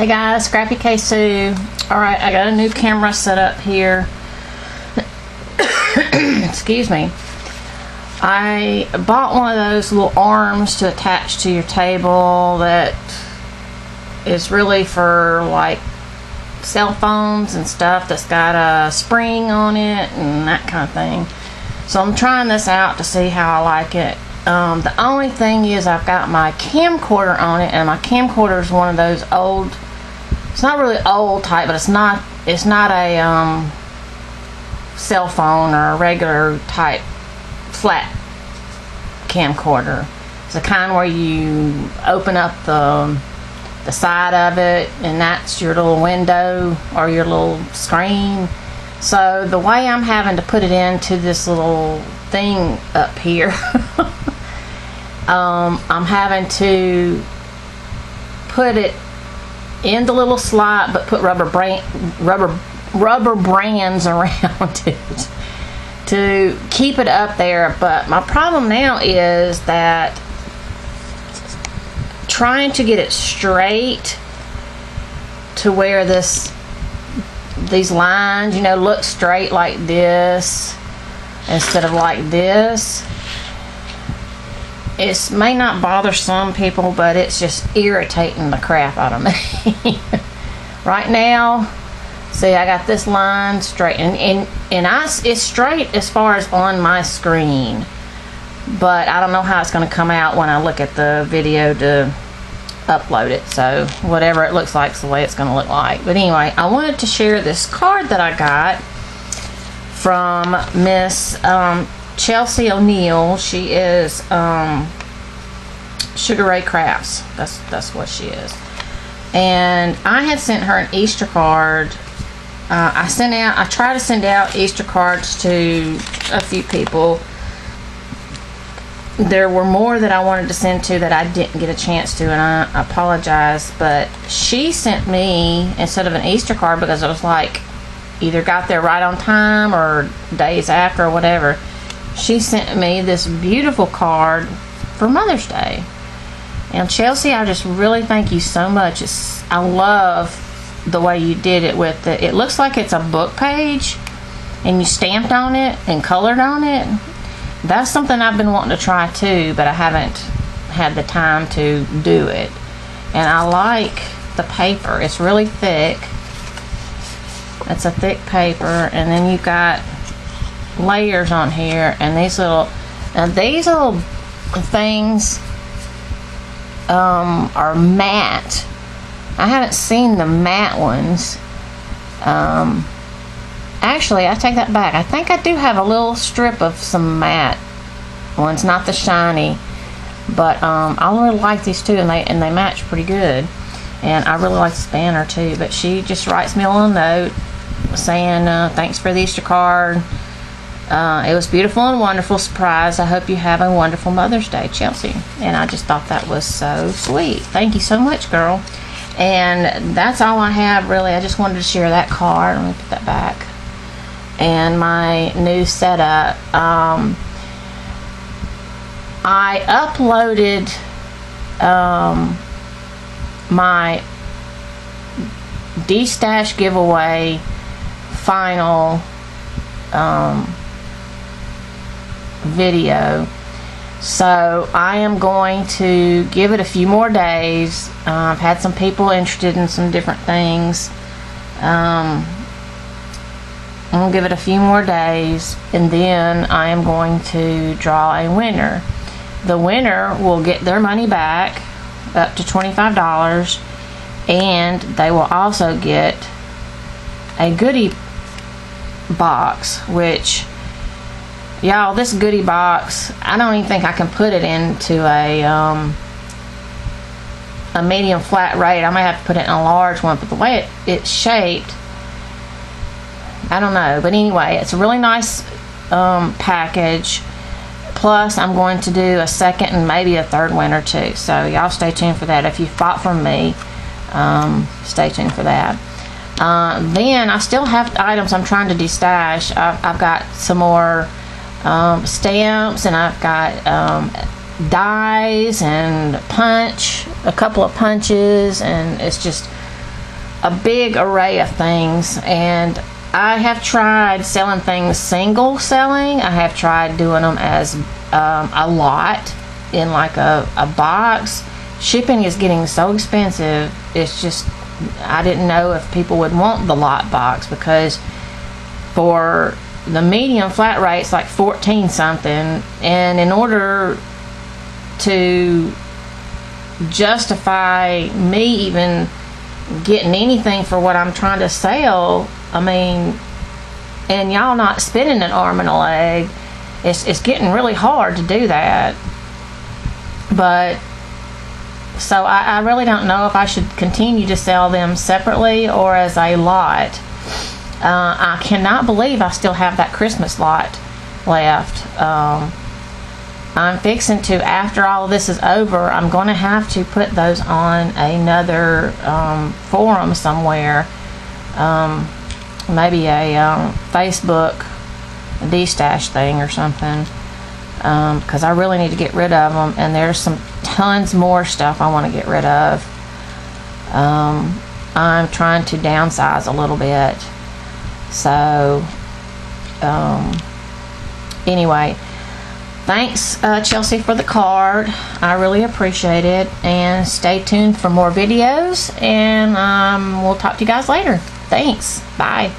Hey guys, Scrappy K2. Alright, I got a new camera set up here. Excuse me. I bought one of those little arms to attach to your table that is really for like cell phones and stuff that's got a spring on it and that kind of thing. So I'm trying this out to see how I like it. The only thing is I've got my camcorder on it, and my camcorder is one of those old, it's not really old type, but it's not a cell phone or a regular type flat camcorder. It's the kind where you open up the side of it and that's your little window or your little screen. So the way I'm having to put it into this little thing up here, I'm having to put it in the little slot, but put rubber brands around it to keep it up there. But my problem now is that trying to get it straight to where these lines, you know, look straight like this instead of like this. It may not bother some people, but it's just irritating the crap out of me. Right now, see, I got this line straight, and it's straight as far as on my screen, but I don't know how it's going to come out when I look at the video to upload it. So whatever it looks like is the way it's going to look like. But anyway, I wanted to share this card that I got from Miss Chelsea O'Neill. She is SugarRayCrafts. That's what she is. And I had sent her an Easter card. I try to send out Easter cards to a few people. There were more that I wanted to send to that I didn't get a chance to, and I apologize. But she sent me, instead of an Easter card, because it was like either got there right on time or days after or whatever, she sent me this beautiful card for Mother's Day. And Chelsea, I just really thank you so much. I love the way you did it with it. It looks like it's a book page, and you stamped on it and colored on it. That's something I've been wanting to try too, but I haven't had the time to do it. And I like the paper. It's really thick. It's a thick paper, and then you've got layers on here, and these little things are matte. I haven't seen the matte ones. Actually, I take that back. I think I do have a little strip of some matte ones, not the shiny, but I really like these too, and they match pretty good. And I really like this banner too. But she just writes me a little note saying thanks for the Easter card. It was beautiful and wonderful surprise. I hope you have a wonderful Mother's Day, Chelsea. And I just thought that was so sweet. Thank you so much, girl. And that's all I have, really. I just wanted to share that card. Let me put that back. And my new setup. I uploaded my D-Stash giveaway final video, so I am going to give it a few more days. I've had some people interested in some different things. I'm gonna give it a few more days, and then I am going to draw a winner. The winner will get their money back, up to $25, and they will also get a goodie box, which, y'all, this goodie box, I don't even think I can put it into a medium flat rate. I may have to put it in a large one, but the way it's shaped, I don't know. But anyway, it's a really nice package. Plus, I'm going to do a second and maybe a third winner too. So y'all stay tuned for that. If you've bought from me, stay tuned for that. Then I still have items I'm trying to de-stash. I've got some more stamps, and I've got dies and a couple of punches, and it's just a big array of things, and I have tried selling things single selling. I have tried doing them as a lot in like a box. Shipping is getting so expensive. It's just, I didn't know if people would want the lot box, because for the medium flat rate it's like 14 something, and in order to justify me even getting anything for what I'm trying to sell, I mean, and y'all not spending an arm and a leg, it's getting really hard to do that. But so I really don't know if I should continue to sell them separately or as a lot. I cannot believe I still have that Christmas lot left. I'm fixing to, after all of this is over, I'm going to have to put those on another forum somewhere. Maybe a Facebook de-stash thing or something. Because I really need to get rid of them, and there's tons more stuff I want to get rid of. I'm trying to downsize a little bit. So anyway, thanks Chelsea for the card. I really appreciate it, and stay tuned for more videos, and we'll talk to you guys later. Thanks. Bye.